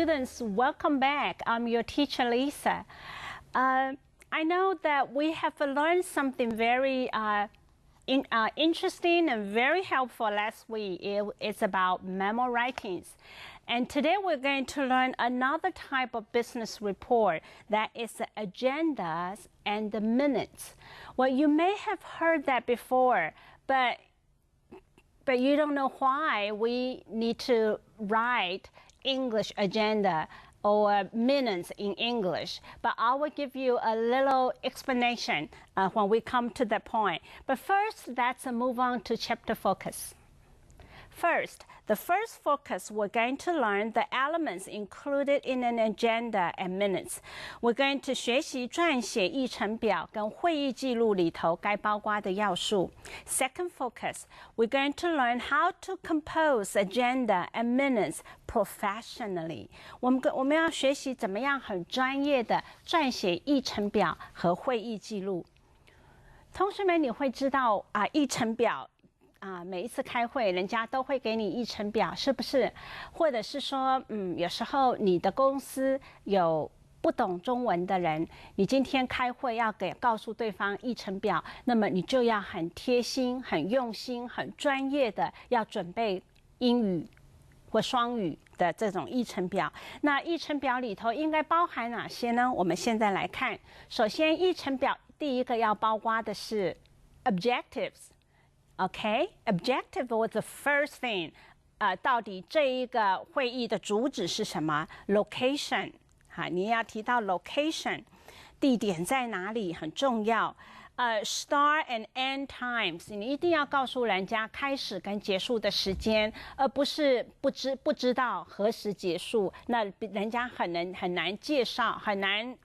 students, welcome back. I'm your teacher, Lisa. I know that we have learned something very interesting and very helpful last week. It's about memo writings. And today we're going to learn another type of business report that is the agendas and the minutes. Well, you may have heard that before, but you don't know why we need to write English agenda or minutes in English. But I will give you a little explanation when we come to that point. But first, let's move on to chapter focus. First, the first focus, we're going to learn the elements included in an agenda and minutes. We're going to 学习撰写议程表跟会议记录里头该包括的要素。Second focus, we're going to learn how to compose agenda and minutes professionally. 我们要学习怎么样很专业的撰写议程表和会议记录。同学们，你会知道议程表。每一次开会，人家都会给你议程表，是不是？或者是说，有时候你的公司有不懂中文的人，你今天开会要告诉对方议程表，那么你就要很贴心、很用心、很专业的要准备英语或双语的这种议程表。那议程表里头应该包含哪些呢？我们现在来看，首先议程表第一个要包括的是 objectives。Okay, objective was the first thing. 到底这一个会议的主旨是什么 ？Location， 你要提到 location， 地点在哪里很重要。Start and end times， 你一定要告诉人家开始跟结束的时间，而不是不知道何时结束，那人家很难介绍，很难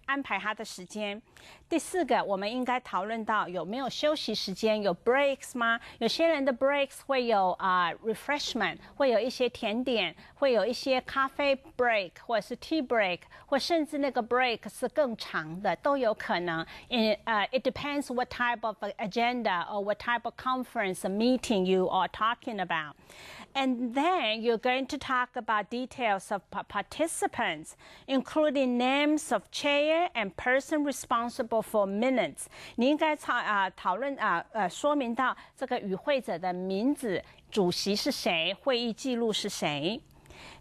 安排他的时间。第四个，我们应该讨论到有没有休息时间，有 breaks 吗？有些人的 breaks 会有refreshment， 会有一些甜点，会有一些咖啡 break 或者是 tea break， 或甚至那个 break 是更长的，都有可能。It depends what type of agenda or what type of conference meeting you are talking about. And then you're going to talk about details of participants, including names of chair and person responsible for minutes. 你应该讨论说明到这个与会者的名字、主席是谁、会议记录是谁。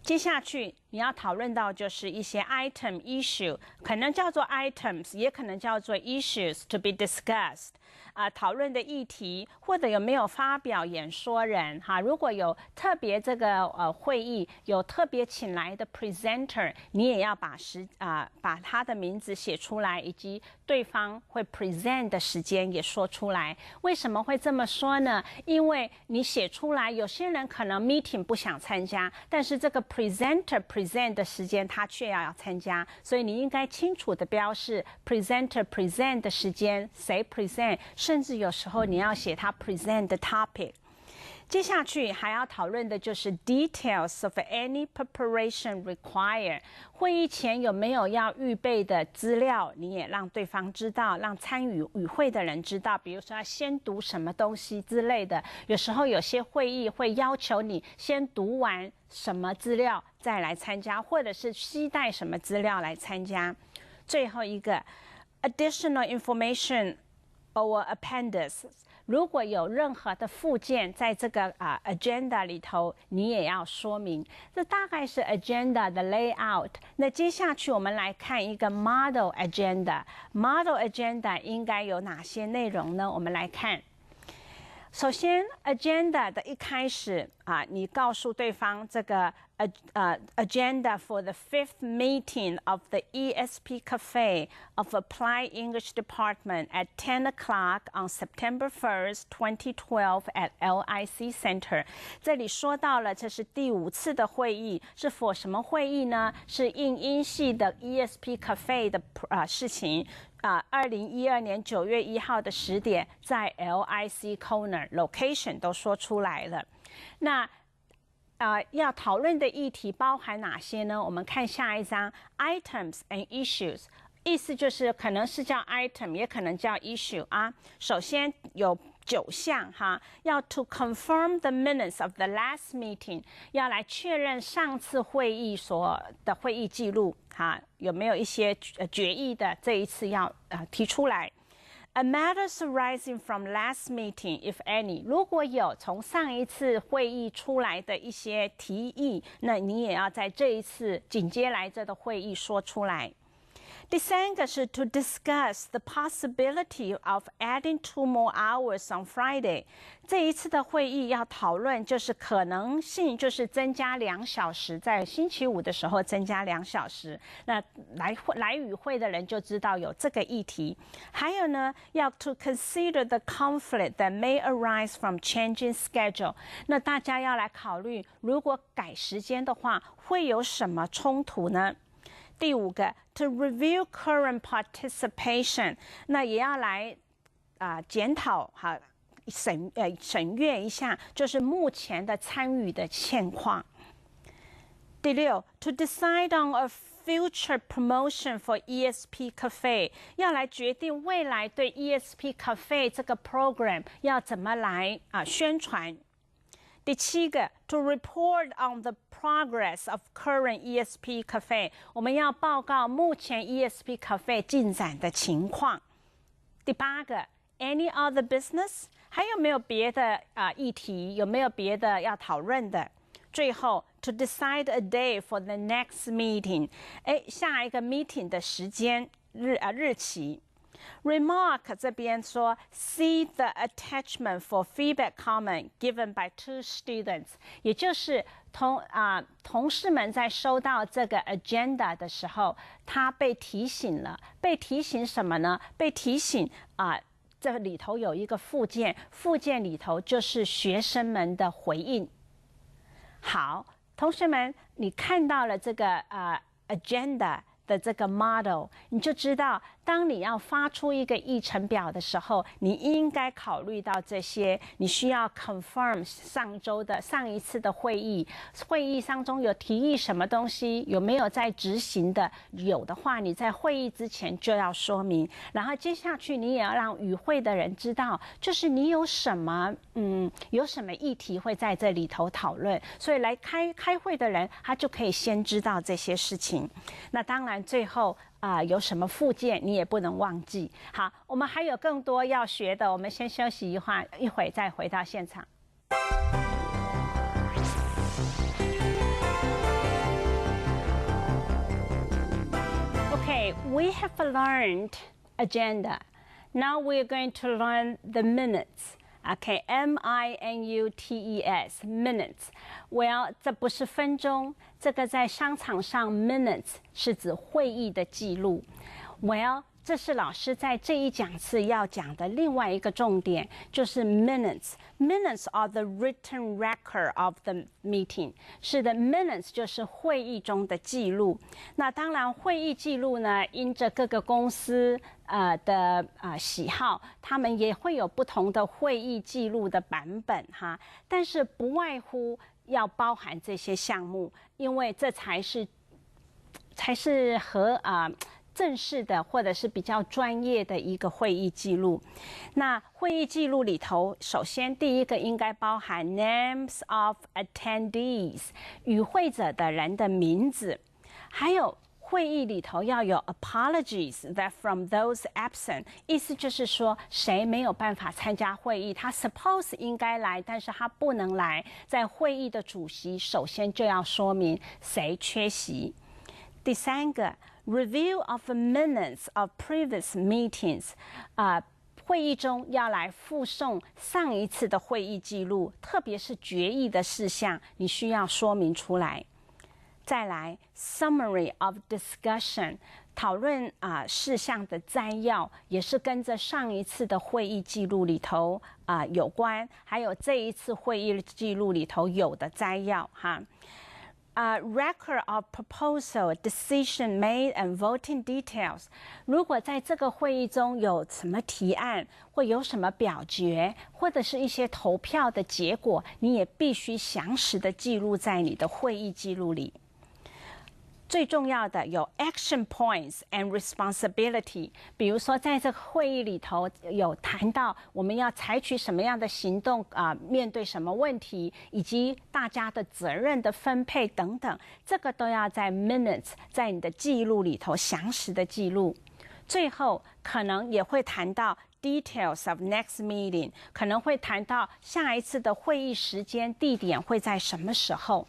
接下去你要讨论到就是一些 item issue， 可能叫做 items， 也可能叫做 issues to be discussed。讨论的议题，或者有没有发表演说人如果有特别这个会议有特别请来的 presenter， 你也要把他的名字写出来，以及对方会 present 的时间也说出来。为什么会这么说呢？因为你写出来，有些人可能 meeting 不想参加，但是这个 presenter present 的时间他却要参加，所以你应该清楚的标示 presenter present 的时间，谁 present， 甚至有时候你要写他 present 的 topic。接下去还要讨论的就是 details of any preparation required。会议前有没有要预备的资料，你也让对方知道，让参与与会的人知道。比如说要先读什么东西之类的。有时候有些会议会要求你先读完什么资料再来参加，或者是携带什么资料来参加。最后一个 additional information or appendix。如果有任何的附件在这个agenda 里头，你也要说明。这大概是 agenda 的 layout。那接下去我们来看一个 model agenda。model agenda 应该有哪些内容呢？我们来看。首先 agenda 的一开始你告诉对方这个agenda for the 5th meeting of the ESP Cafe of Applied English Department at 10 o'clock on September 1st, 2012 at LIC Center。 这里说到了这是第5次的会议，是 for 什么会议呢？是应英系的 ESP Cafe 的事情。2012年9月1号的10点，在 LIC Corner location 都说出来了。那要讨论的议题包含哪些呢？我们看下一章 items and issues。意思就是可能是叫 item， 也可能叫 issue 首先有9项哈，要 to confirm the minutes of the last meeting， 要来确认上次会议所的会议记录哈，有没有一些决议的，这一次要提出来。A matters arising from last meeting, if any， 如果有从上一次会议出来的一些提议，那你也要在这一次紧接来着的会议说出来。第3个是 to discuss the possibility of adding 2 more hours on Friday。这一次的会议要讨论就是可能性，就是增加2小时，在星期五的时候增加2小时。那来与会的人就知道有这个议题。还有呢，要 to consider the conflict that may arise from changing schedule。那大家要来考虑，如果改时间的话，会有什么冲突呢？第5个 to review current participation， 那也要来检讨哈审阅一下，就是目前的参与的现况。第6 to decide on a future promotion for ESP Cafe， 要来决定未来对 ESP Cafe 这个 program 要怎么来宣传。第7个 to report on the progress of current ESP Cafe， 我们要报告目前 ESP Cafe 进展的情况。第8个 any other business， 还有没有别的议题，有没有别的要讨论的。最后 to decide a day for the next meeting， 下一个 meeting 的时间日期。Remark 这边说 see the attachment for feedback comment given by 2 students， 也就是同事们在收到这个 agenda 的时候，他被提醒了，被提醒什么呢？被提醒这里头有一个附件，附件里头就是学生们的回应。好，同学们，你看到了这个agenda的这个 model， 你就知道当你要发出一个议程表的时候，你应该考虑到这些，你需要 confirm 上一次的会议当中有提议什么东西，有没有在执行的，有的话你在会议之前就要说明，然后接下去你也要让与会的人知道，就是你有什么议题会在这里头讨论，所以来开会的人他就可以先知道这些事情。那当然最后有什么附件你也不能忘记。好，我们还有更多要学的，我们先休息一会再回到现场。Okay, we have learned agenda. Now we're going to learn the minutes. Okay, M-I-N-U-T-E-S, minutes. Well, 这不是分钟，这个在商场上 minutes 是指会议的记录。Well， 这是老师在这一讲次要讲的另外一个重点，就是 minutes. Minutes are the written record of the meeting. 是的 ，minutes 就是会议中的记录。那当然，会议记录呢，因着各个公司的喜好，他们也会有不同的会议记录的版本哈。但是不外乎要包含这些项目，因为这才是正式的或者是比较专业的一个会议记录。那会议记录里头，首先第一个应该包含 names of attendees， 与会者的人的名字，还有会议里头要有 apologies that from those absent， 意思就是说谁没有办法参加会议，他 suppose 应该来，但是他不能来，在会议的主席首先就要说明谁缺席。第3个 review of minutes of previous meetings， 会议中要来附送上一次的会议记录，特别是决议的事项，你需要说明出来。再来 summary of discussion， 讨论事项的摘要，也是跟着上一次的会议记录里头有关，还有这一次会议记录里头有的摘要哈。Record of proposal, decision made and voting details。如果在这个会议中有什么提案，或有什么表决，或者是一些投票的结果，你也必须详实的记录在你的会议记录里。最重要的有 action points and responsibility， 比如说在这个会议里头有谈到我们要采取什么样的行动面对什么问题，以及大家的责任的分配等等，这个都要在 minutes， 在你的记录里头详实的记录。最后可能也会谈到 details of next meeting， 可能会谈到下一次的会议时间、地点会在什么时候。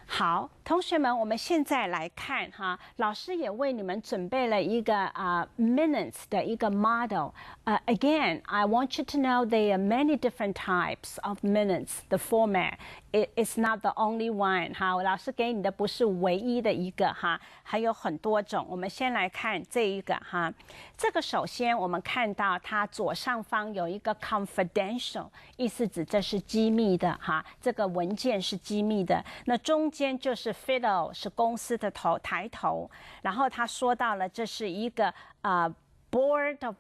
好，同学们，我们现在来看哈，老师也为你们准备了一个minutes 的一个 model。Again, I want you to know there are many different types of minutes. The format it's not the only one 哈，老师给你的不是唯一的一个哈，还有很多种。我们先来看这一个哈，这个首先我们看到它左上方有一个 confidential， 意思指这是机密的哈，这个文件是机密的。那中间就是 fiddle 是公司的抬头，然后他说到了这是一个board of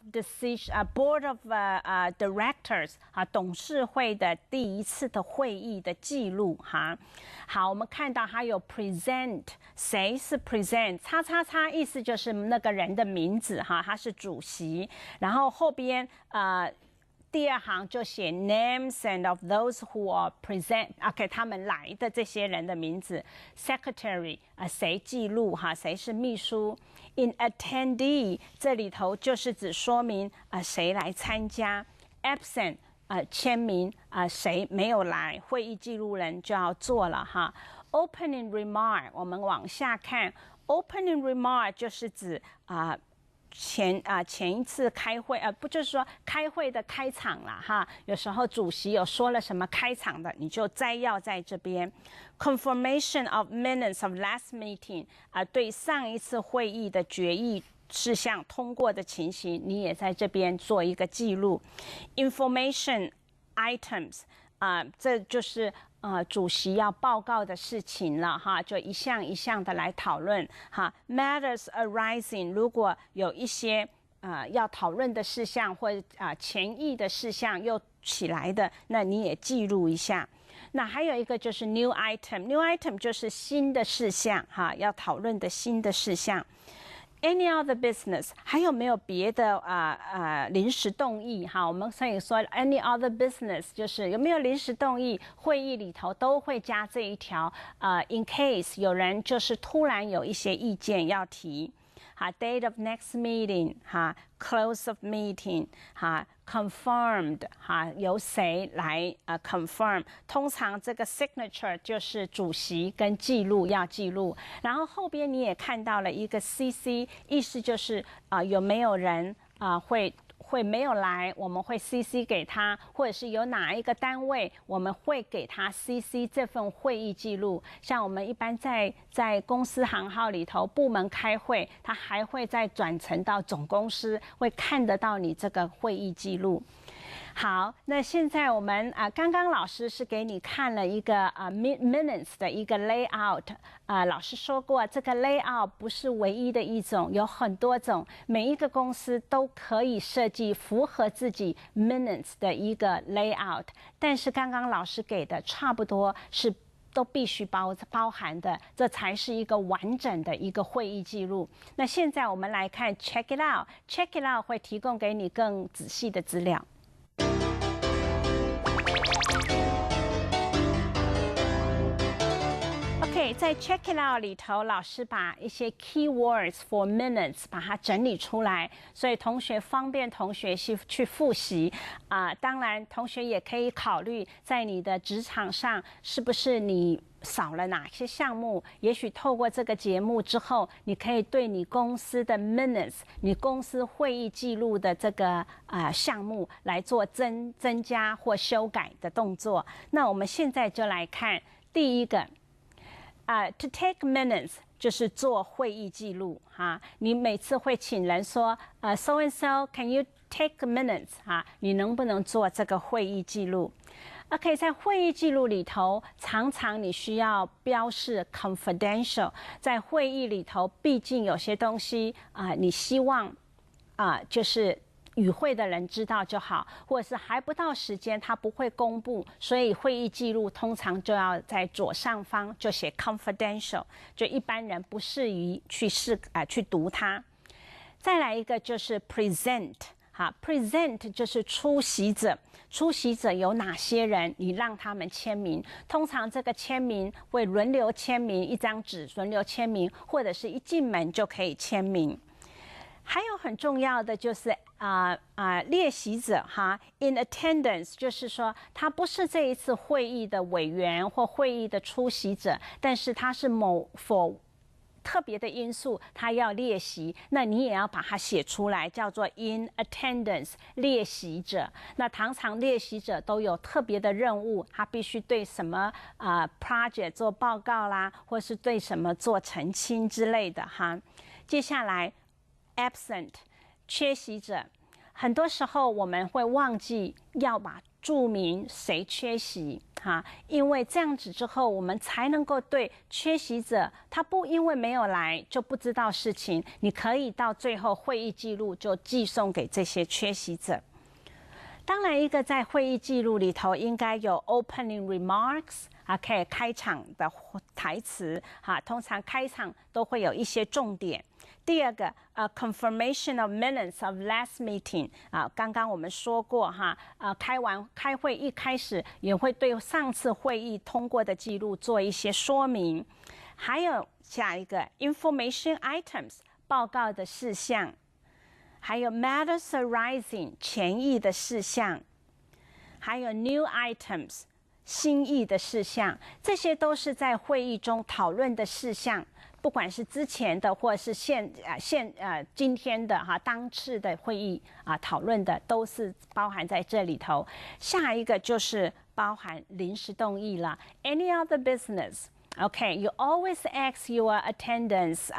directors 董事会的第一次的会议的记录哈。好，我们看到还有 present， 谁是 present？ 叉叉叉意思就是那个人的名字哈，他是主席。然后后边第二行就写 names and of those who are present， 给他们来的这些人的名字。secretary 谁记录哈，谁是秘书。in attendee 这里头就是指说明谁来参加。absent 签名谁没有来，会议记录人就要做了哈。opening remark 我们往下看 ，opening remark 就是指前一次开会不就是说开会的开场啦哈，有时候主席有说了什么开场的，你就摘要在这边。confirmation of minutes of last meeting 对上一次会议的决议事项通过的情形，你也在这边做一个记录。information items 这就是主席要报告的事情了哈，就一项一项的来讨论哈。matters arising 如果有一些要讨论的事项或前议的事项又起来的，那你也记录一下。那还有一个就是 new item，new item 就是新的事项哈，要讨论的新的事项。Any other business 还有没有别的临时动议哈？我们所以说 any other business 就是有没有临时动议，会议里头都会加这一条in case 有人就是突然有一些意见要提。date of next meeting close of meeting confirmed 由谁来confirm， 通常这个 signature 就是主席跟记录要记录，然后后边你也看到了一个 CC， 意思就是有没有人会没有来，我们会 CC 给他，或者是有哪一个单位我们会给他 CC 这份会议记录。像我们一般在公司行号里头部门开会，他还会再转成到总公司，会看得到你这个会议记录。好，那现在我们刚刚老师是给你看了一个minutes 的一个 layout， 老师说过这个 layout 不是唯一的一种，有很多种，每一个公司都可以设计符合自己 minutes 的一个 layout， 但是刚刚老师给的差不多是都必须包含的，这才是一个完整的一个会议记录。那现在我们来看 check it out，check it out 会提供给你更仔细的资料。OK， 在 Check It Out 里头，老师把一些 keywords for minutes 把它整理出来，所以同学方便同学去复习当然，同学也可以考虑在你的职场上是不是你少了哪些项目，也许透过这个节目之后，你可以对你公司的 minutes， 你公司会议记录的这个项目来做增加或修改的动作。那我们现在就来看第一个。To take minutes 就是做会议记录你每次会请人说so and so can you take minutes 你能不能做这个会议记录 ？OK， 在会议记录里头，常常你需要标示 confidential， 在会议里头，毕竟有些东西你希望就是与会的人知道就好，或者是还不到时间，他不会公布，所以会议记录通常就要在左上方就写 confidential， 就一般人不适宜去读它。再来一个就是 present， 好 ，present 就是出席者，出席者有哪些人，你让他们签名，通常这个签名会轮流签名，一张纸轮流签名，或者是一进门就可以签名。还有很重要的就是列席者哈 ，in attendance， 就是说他不是这一次会议的委员或会议的出席者，但是他是否特别的因素，他要列席，那你也要把它写出来，叫做 in attendance 列席者。那常常列席者都有特别的任务，他必须对什么project 做报告啦，或是对什么做澄清之类的哈。接下来 absent 缺席者，很多时候我们会忘记要把注明谁缺席哈，因为这样子之后，我们才能够对缺席者，他不因为没有来就不知道事情，你可以到最后会议记录就寄送给这些缺席者。当然，一个在会议记录里头应该有 opening remarks， 可以开场的台词哈，通常开场都会有一些重点。第二个confirmation of minutes of last meeting 刚刚我们说过哈，开会一开始也会对上次会议通过的记录做一些说明。还有下一个 information items 报告的事项，还有 matters arising 前议的事项，还有 new items 新议的事项，这些都是在会议中讨论的事项。不管是之前的或是今天的当次的会议讨论的，都是包含在这里头。下一个就是包含临时动议了 ，any other business。Okay, you always ask your attendants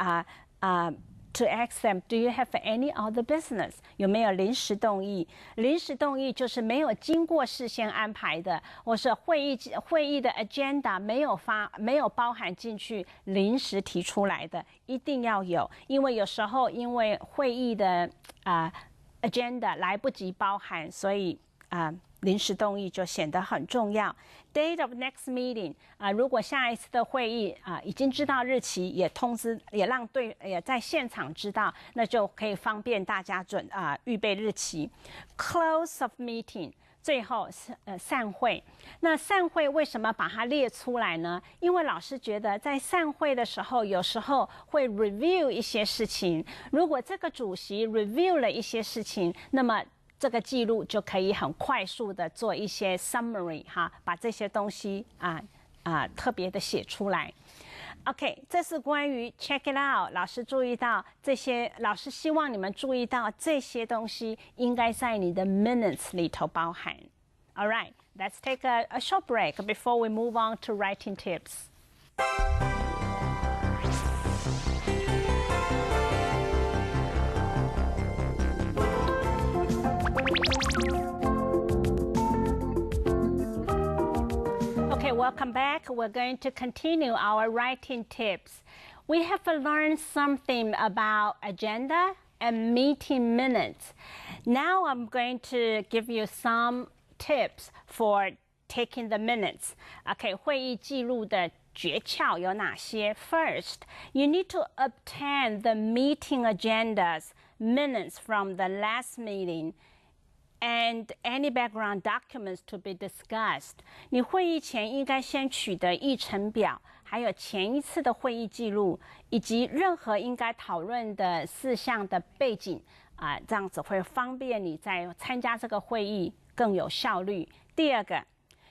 to ask them, do you have any other business? 有没有临时动议？临时动议就是没有经过事先安排的，或是会议的 agenda 没有包含进去，临时提出来的，一定要有。因为有时候因为会议的agenda 来不及包含，所以临时动议就显得很重要。Date of next meeting 如果下一次的会议已经知道日期，也通知，也在现场知道，那就可以方便大家预备日期。Close of meeting 最后散会。那散会为什么把它列出来呢？因为老师觉得在散会的时候，有时候会 review 一些事情。如果这个主席 review 了一些事情，那么这个记录就可以很快速的做一些 summary 哈，把这些东西特别的写出来。OK， 这是关于 check it out。老师注意到这些，老师希望你们注意到这些东西应该在你的 minutes 里头包含。All right, let's take a short break before we move on to writing tips. Okay, welcome back. We're going to continue our writing tips. We have learned something about agenda and meeting minutes. Now I'm going to give you some tips for taking the minutes. Okay, 会议记录的诀窍有哪些？ First, you need to obtain the meeting agendas, minutes from the last meeting.And any background documents to be discussed. 你会议前应该先取得议程表，还有前一次的会议记录，以及任何应该讨论的事项的背景这样子会方便你在参加这个会议更有效率。第二个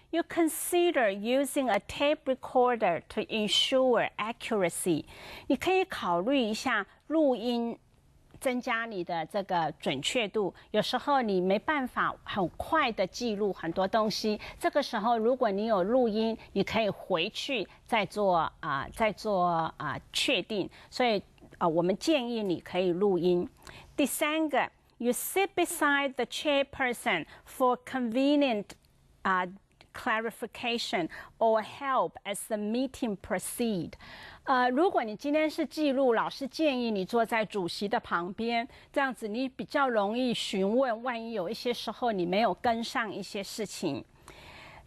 ，You consider using a tape recorder to ensure accuracy. 你可以考虑一下录音。增加你的这个准确度，有时候你没办法很快的记录很多东西，这个时候如果你有录音，你可以回去再做确定，所以我们建议你可以录音。第三个 ，You sit beside the chairperson for clarification or help as the meeting proceed. 如果你今天是记录，老师建议你坐在主席的旁边，这样子你比较容易询问，万一有一些时候你没有跟上一些事情。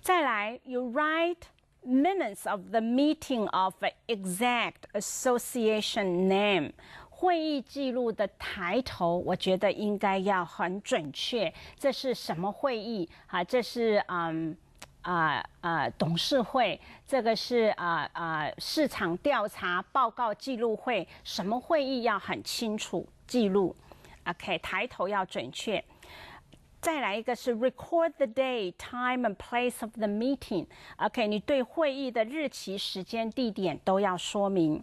再来 ，you write minutes of the meeting of exact association name. 会议记录的抬头，我觉得应该要很准确。这是什么会议啊？这是董事会，这个是市场调查报告记录会，什么会议要很清楚记录 ，OK， 抬头要准确。再来一个是 record the day, time and place of the meeting， OK， 你对会议的日期、时间、地点都要说明。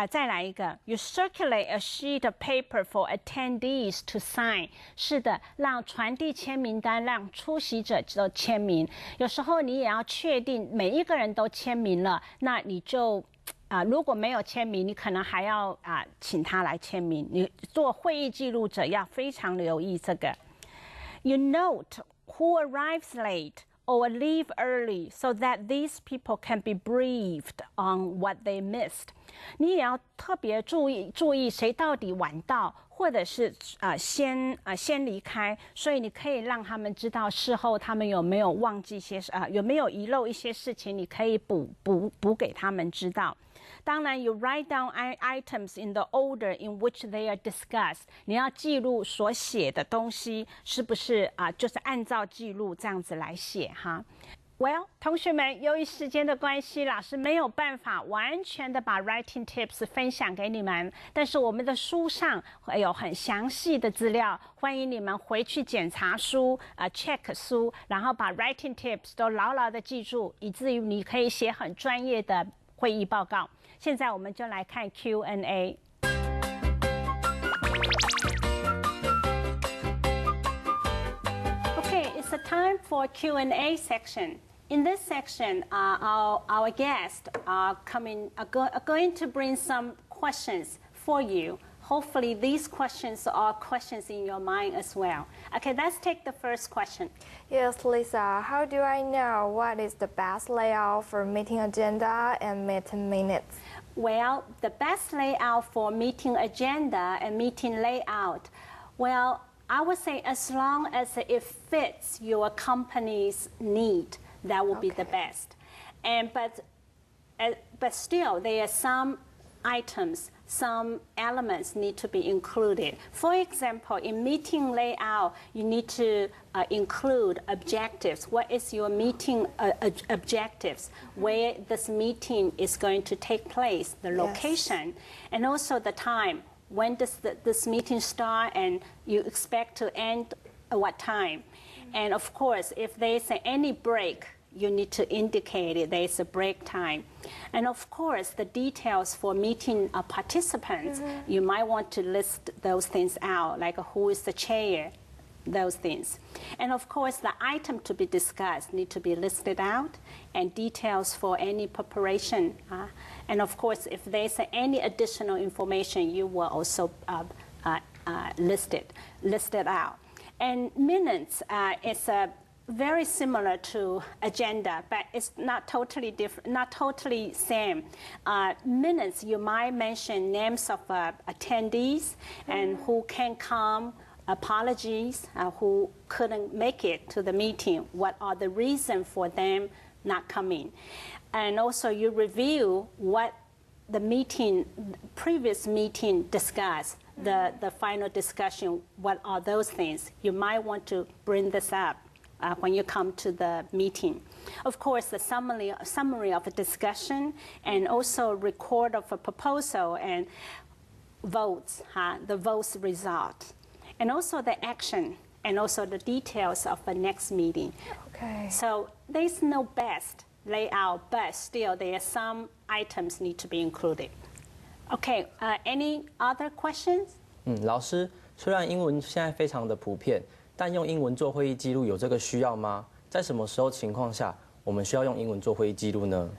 再来一个 ，you circulate a sheet of paper for attendees to sign。是的，让传递签名单，让出席者都签名。有时候你也要确定每一个人都签名了，那你就如果没有签名，你可能还要请他来签名。你做会议记录者要非常留意这个。You note who arrives late or leave early so that these people can be briefed on what they missed. 你也要特别注意谁到底晚到，或者是先离开，所以你可以让他们知道事后他们有没有忘记有没有遗漏一些事情，你可以补给他们知道。当然 ，you write down items in the order in which they are discussed。你要记录所写的东西是不是就是按照记录这样子来写哈。Well， 同学们，由于时间的关系，老师没有办法完全的把 writing tips 分享给你们，但是我们的书上有很详细的资料，欢迎你们回去检查书check 书，然后把 writing tips 都牢牢的记住，以至于你可以写很专业的会议报告。现在我们就来看 Q&A。Okay, it's a time for Q&A section. In this section, our guests are going to bring some questions for you. Hopefully, these questions are questions in your mind as well. Okay, let's take the first question. Yes, Lisa, how do I know what is the best layout for meeting agenda and meeting minutes? Well, the best layout for meeting agenda and meeting layout, well, I would say as long as it fits your company's need, that will be the best. But still, there are some items, some elements need to be included. For example, in meeting layout, you need to include objectives. What is your meeting objectives? Where this meeting is going to take place, the location, and also the time. When does this meeting start and you expect to end at what time? And of course, if there's any break, you need to indicate it. There's a break time. And of course, the details for meeting participants, you might want to list those things out, like who is the chair, those things. And of course, the item to be discussed need to be listed out, and details for any preparation. And of course, if there's any additional information, you will also list it out. And minutes is very similar to agenda, but it's not totally different, not totally same. Minutes, you might mention names of attendees and who can come, apologies, who couldn't make it to the meeting, what are the reasons for them not coming. And also you review what the previous meeting discussed, the final discussion, what are those things. You might want to bring this up when you come to the meeting. Of course, the summary of a discussion, and also record of a proposal and votes, the votes result. And also the action, and also the details of the next meeting. Okay. So there's no best layout, but still there are some items need to be included. Okay, any other questions? 老师，虽然英文现在非常的普遍，但用英文做会议记录有这个需要吗？在什么时候情况下我们需要用英文做会议记录呢？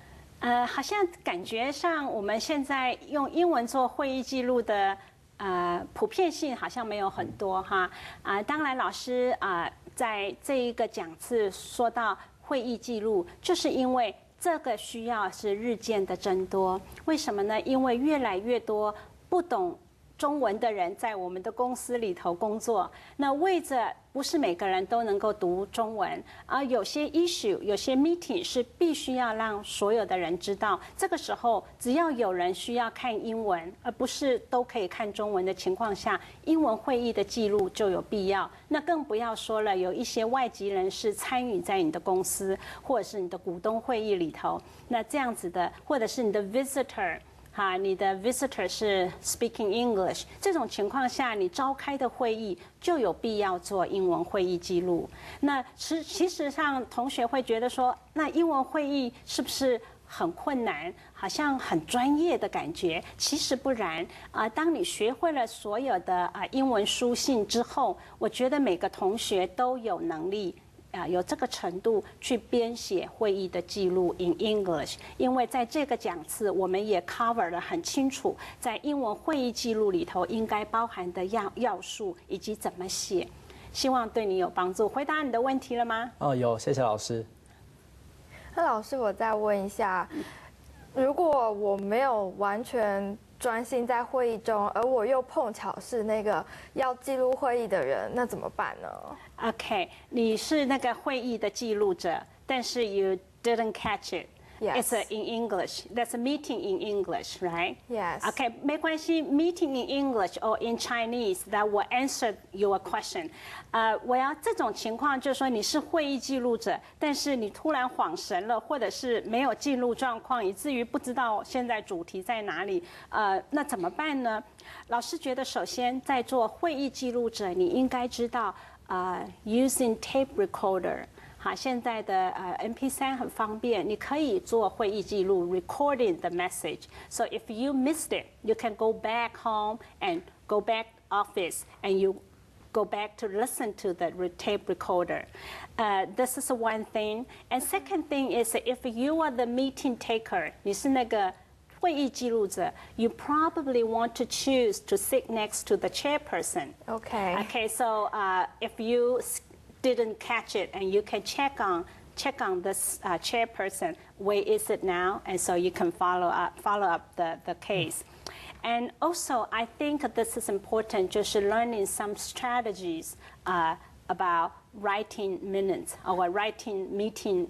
好像感觉上我们现在用英文做会议记录的普遍性好像没有很多哈。当然老师在这一个讲次说到会议记录，就是因为这个需要是日渐的增多。为什么呢？因为越来越多不懂中文的人在我们的公司里头工作，那为着不是每个人都能够读中文，而有些 issue、有些 meeting 是必须要让所有的人知道。这个时候，只要有人需要看英文，而不是都可以看中文的情况下，英文会议的记录就有必要。那更不要说了，有一些外籍人士参与在你的公司或者是你的股东会议里头，那这样子的，或者是你的 visitor。你的 visitor 是 speaking English， 这种情况下，你召开的会议就有必要做英文会议记录。那其实上，同学会觉得说，那英文会议是不是很困难，好像很专业的感觉？其实不然当你学会了所有的英文书信之后，我觉得每个同学都有能力。有这个程度去编写会议的记录 in English， 因为在这个讲次我们也 cover 了很清楚，在英文会议记录里头应该包含的要素以及怎么写，希望对你有帮助。回答你的问题了吗？有，谢谢老师。那老师，我再问一下，如果我没有完全专心在会议中，而我又碰巧是那个要记录会议的人，那怎么办呢？ OK， 你是那个会议的记录者，但是 you didn't catch it. Yes. It's in English. That's a meeting in English, right? Yes. OK， 没关系 ，meeting in English or in Chinese that will answer your question. 我要这种情况就是说你是会议记录者，但是你突然恍神了，或者是没有进入状况，以至于不知道现在主题在哪里。那怎么办呢？老师觉得，首先在做会议记录者，你应该知道using tape recorder。好，现在的MP3 很方便，你可以做会议记录 ，recording the message. So if you missed it, you can go back home and go back office, and you go back to listen to the tape recorder. This is one thing. And second thing is, if you are the meeting taker, 你是那个会议记录者 you probably want to choose to sit next to the chairperson. Okay. Okay, so if you didn't catch it, and you can check on this chairperson, where is it now, and so you can follow up the case. And also, I think this is important, 就是 learning some strategies about writing minutes or writing meeting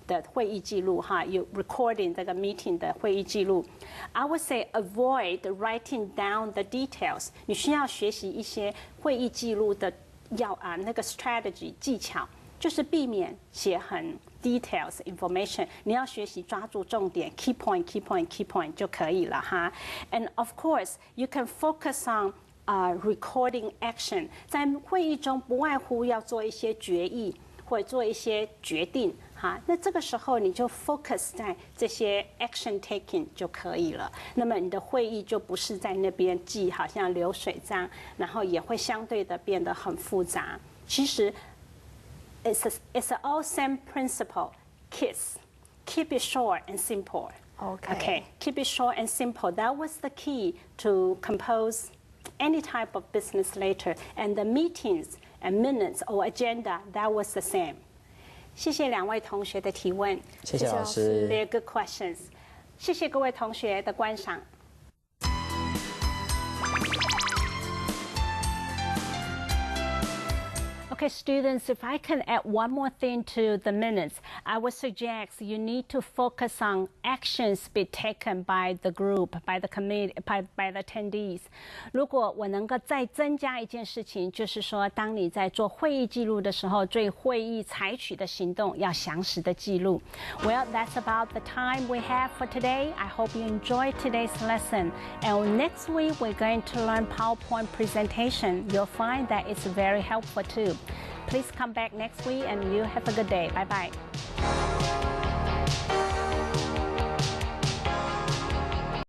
的会议记录you recording 这个 meeting 的会议记录。I would say avoid writing down the details. 你需要学习一些会议记录的那个 strategy 技巧，就是避免写很 details information。你要学习抓住重点 key point 就可以了哈。And of course, you can focus on recording action. 在会议中不外乎要做一些决议或者做一些决定哈。那这个时候你就 focus 在这些 action taking 就可以了。那么你的会议就不是在那边记，好像流水账，然后也会相对的变得很复杂。其实 it's all same principle. Keep it short and simple. Okay. Keep it short and simple. That was the key to compose any type of business letter, and the meetings and minutes or agenda, that was the same. 谢谢两位同学的提问。谢谢老师。They're good questions. 谢谢各位同学的观赏。Okay, students, if I can add one more thing to the minutes, I would suggest you need to focus on actions be taken by the group, by the committee, by the attendees. 如果我能够再增加一件事情，就是说，当你在做会议记录的时候，对会议采取的行动要详实的记录。Well, that's about the time we have for today. I hope you enjoyed today's lesson. And next week, we're going to learn PowerPoint presentation. You'll find that it's very helpful too. Please come back next week, and you have a good day. Bye-bye.